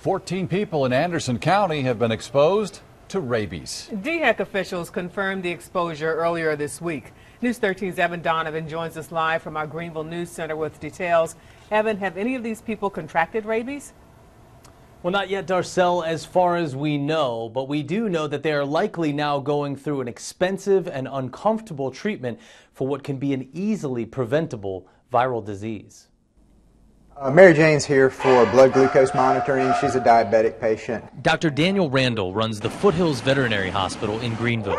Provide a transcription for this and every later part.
14 people in Anderson County have been exposed to rabies. DHEC officials confirmed the exposure earlier this week. News 13's Evan Donovan joins us live from our Greenville News Center with details. Evan, have any of these people contracted rabies? Well, not yet, Darcel, as far as we know, but we do know that they are likely now going through an expensive and uncomfortable treatment for what can be an easily preventable viral disease. Mary Jane's here for blood glucose monitoring. She's a diabetic patient. Dr. Daniel Randall runs the Foothills Veterinary Hospital in Greenville.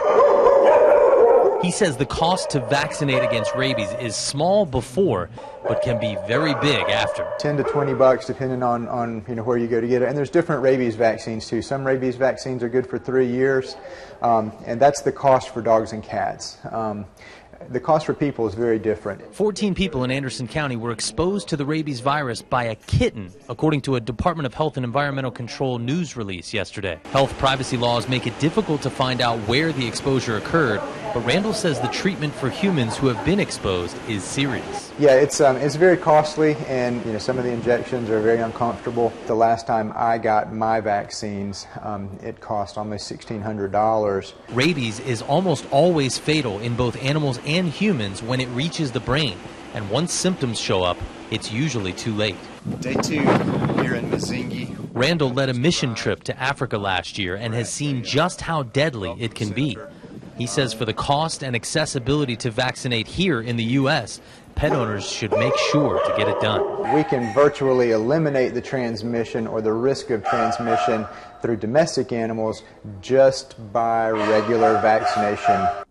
He says the cost to vaccinate against rabies is small before, but can be very big after. 10 to 20 bucks depending on where you go to get it. And there's different rabies vaccines too. Some rabies vaccines are good for 3 years, and that's the cost for dogs and cats. The cost for people is very different. 14 people in Anderson County were exposed to the rabies virus by a kitten, according to a Department of Health and Environmental Control news release yesterday. Health privacy laws make it difficult to find out where the exposure occurred, but Randall says the treatment for humans who have been exposed is serious. Yeah, it's very costly, and some of the injections are very uncomfortable. The last time I got my vaccines, it cost almost $1,600. Rabies is almost always fatal in both animals and humans when it reaches the brain, and once symptoms show up, it's usually too late. Day 2 here in Mazingi. Randall led a mission trip to Africa last year and has seen just how deadly it can be. He says for the cost and accessibility to vaccinate here in the U.S., pet owners should make sure to get it done. We can virtually eliminate the transmission or the risk of transmission through domestic animals just by regular vaccination.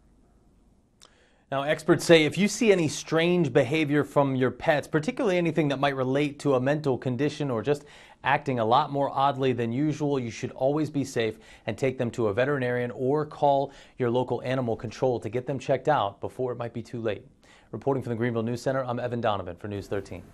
Now, experts say if you see any strange behavior from your pets, particularly anything that might relate to a mental condition or just acting a lot more oddly than usual, you should always be safe and take them to a veterinarian or call your local animal control to get them checked out before it might be too late. Reporting from the Greenville News Center, I'm Evan Donovan for News 13.